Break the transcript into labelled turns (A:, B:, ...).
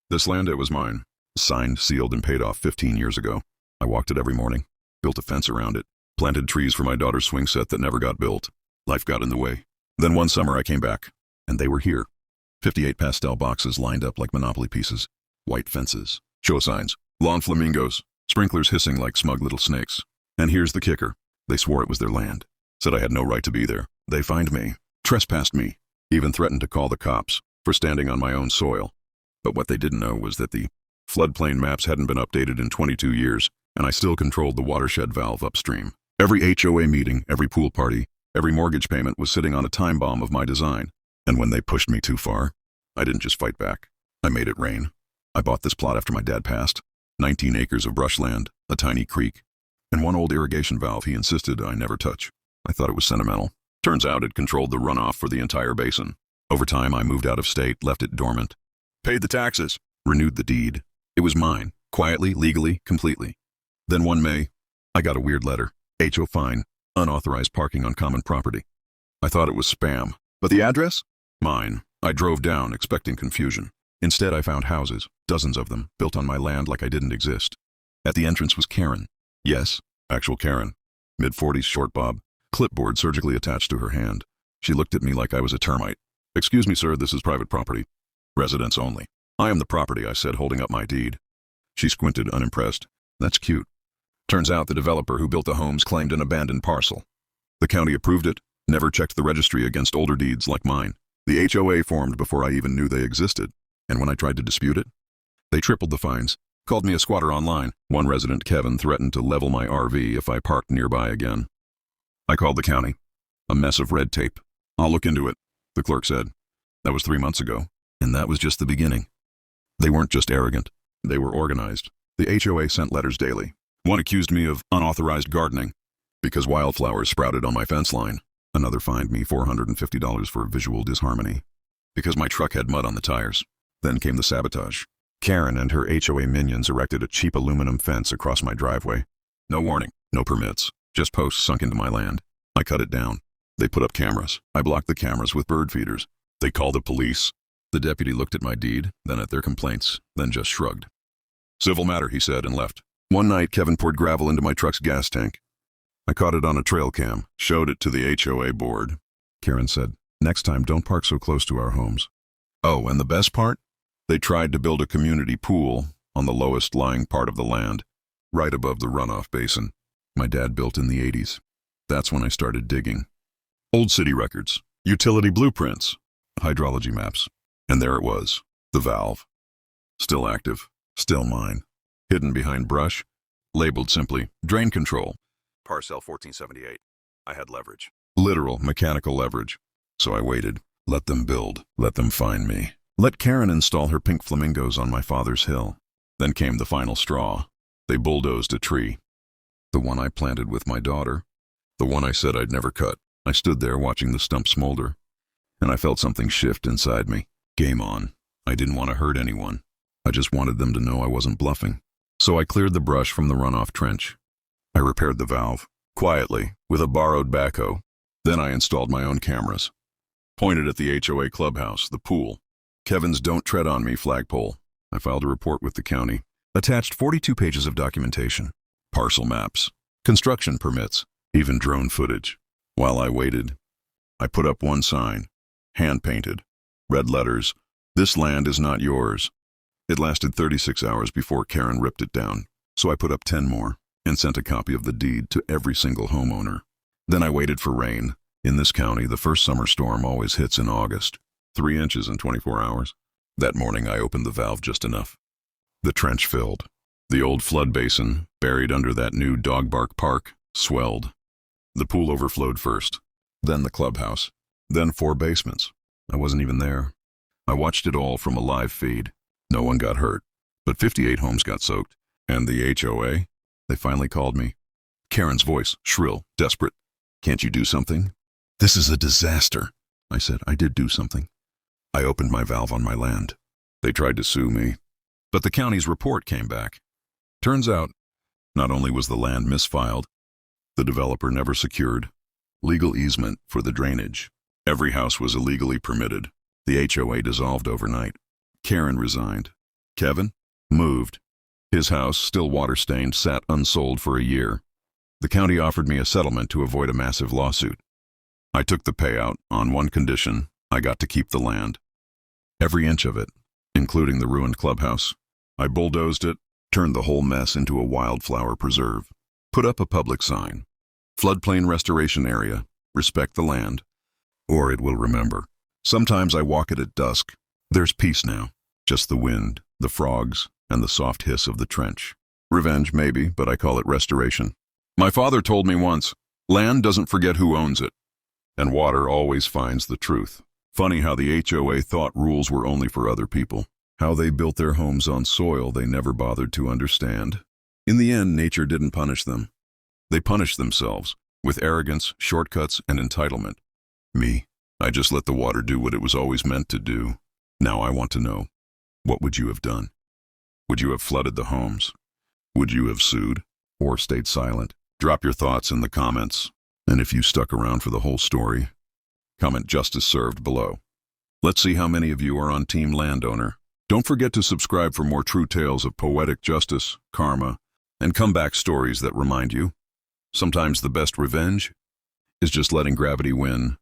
A: This land, it was mine. Signed, sealed, and paid off 15 years ago. I walked it every morning, built a fence around it, planted trees for my daughter's swing set that never got built. Life got in the way. Then one summer I came back, and they were here. 58 pastel boxes lined up like Monopoly pieces. White fences, show signs, lawn flamingos, sprinklers hissing like smug little snakes. And here's the kicker. They swore it was their land. Said I had no right to be there. They fined me, trespassed me, even threatened to call the cops for standing on my own soil. But what they didn't know was that the floodplain maps hadn't been updated in 22 years, and I still controlled the watershed valve upstream. Every HOA meeting, every pool party, every mortgage payment was sitting on a time bomb of my design. And when they pushed me too far, I didn't just fight back. I made it rain. I bought this plot after my dad passed. 19 acres of brushland, a tiny creek, and one old irrigation valve he insisted I never touch. I thought it was sentimental. Turns out it controlled the runoff for the entire basin. Over time, I moved out of state, left it dormant, paid the taxes, renewed the deed. It was mine, quietly, legally, completely. Then one May, I got a weird letter. HO fine, unauthorized parking on common property. I thought it was spam. But the address? Mine. I drove down, expecting confusion. Instead, I found houses, dozens of them, built on my land like I didn't exist. At the entrance was Karen. Yes, actual Karen. Mid-40s, short bob, clipboard surgically attached to her hand. She looked at me like I was a termite. Excuse me, sir, this is private property. Residents only. I am the property, I said, holding up my deed. She squinted, unimpressed. That's cute. Turns out the developer who built the homes claimed an abandoned parcel. The county approved it, never checked the registry against older deeds like mine. The HOA formed before I even knew they existed. And when I tried to dispute it, they tripled the fines, called me a squatter online. One resident, Kevin, threatened to level my RV if I parked nearby again. I called the county. A mess of red tape. I'll look into it, the clerk said. That was 3 months ago, and that was just the beginning. They weren't just arrogant. They were organized. The HOA sent letters daily. One accused me of unauthorized gardening because wildflowers sprouted on my fence line. Another fined me $450 for visual disharmony because my truck had mud on the tires. Then came the sabotage. Karen and her HOA minions erected a cheap aluminum fence across my driveway. No warning, no permits, just posts sunk into my land. I cut it down. They put up cameras. I blocked the cameras with bird feeders. They called the police. The deputy looked at my deed, then at their complaints, then just shrugged. Civil matter, he said, and left. One night, Kevin poured gravel into my truck's gas tank. I caught it on a trail cam, showed it to the HOA board. Karen said, next time don't park so close to our homes. Oh, and the best part? They tried to build a community pool on the lowest lying part of the land, right above the runoff basin. My dad built in the 80s. That's when I started digging. Old city records, utility blueprints, hydrology maps. And there it was, the valve. Still active, still mine. Hidden behind brush, labeled simply, drain control. Parcel 1478. I had leverage. Literal, mechanical leverage. So I waited. Let them build. Let them find me. Let Karen install her pink flamingos on my father's hill. Then came the final straw. They bulldozed a tree. The one I planted with my daughter. The one I said I'd never cut. I stood there watching the stump smolder. And I felt something shift inside me. Game on. I didn't want to hurt anyone. I just wanted them to know I wasn't bluffing. So I cleared the brush from the runoff trench. I repaired the valve, quietly, with a borrowed backhoe. Then I installed my own cameras. Pointed at the HOA clubhouse, the pool. Kevin's Don't Tread on Me flagpole. I filed a report with the county. Attached 42 pages of documentation. Parcel maps. Construction permits. Even drone footage. While I waited, I put up one sign. Hand-painted. Red letters. This land is not yours. It lasted 36 hours before Karen ripped it down. So I put up 10 more and sent a copy of the deed to every single homeowner. Then I waited for rain. In this county, the first summer storm always hits in August. 3 inches in 24 hours. That morning, I opened the valve just enough. The trench filled. The old flood basin, buried under that new dog bark park, swelled. The pool overflowed first. Then the clubhouse. Then 4 basements. I wasn't even there. I watched it all from a live feed. No one got hurt, but 58 homes got soaked. And the HOA? They finally called me. Karen's voice, shrill, desperate. Can't you do something? This is a disaster. I said, I did do something. I opened my valve on my land. They tried to sue me, but the county's report came back. Turns out, not only was the land misfiled, the developer never secured legal easement for the drainage. Every house was illegally permitted. The HOA dissolved overnight. Karen resigned. Kevin moved. His house, still water-stained, sat unsold for a year. The county offered me a settlement to avoid a massive lawsuit. I took the payout on one condition: I got to keep the land. Every inch of it, including the ruined clubhouse. I bulldozed it, turned the whole mess into a wildflower preserve. Put up a public sign: floodplain restoration area, respect the land, or it will remember. Sometimes I walk it at dusk. There's peace now, just the wind, the frogs, and the soft hiss of the trench. Revenge, maybe, but I call it restoration. My father told me once, land doesn't forget who owns it, and water always finds the truth. Funny how the HOA thought rules were only for other people, how they built their homes on soil they never bothered to understand. In the end, nature didn't punish them. They punished themselves, with arrogance, shortcuts, and entitlement. Me, I just let the water do what it was always meant to do. Now I want to know, what would you have done? Would you have flooded the homes? Would you have sued, or stayed silent? Drop your thoughts in the comments, and if you stuck around for the whole story, comment "Justice served" below. Let's see how many of you are on Team Landowner. Don't forget to subscribe for more true tales of poetic justice, karma, and comeback stories that remind you, sometimes the best revenge is just letting gravity win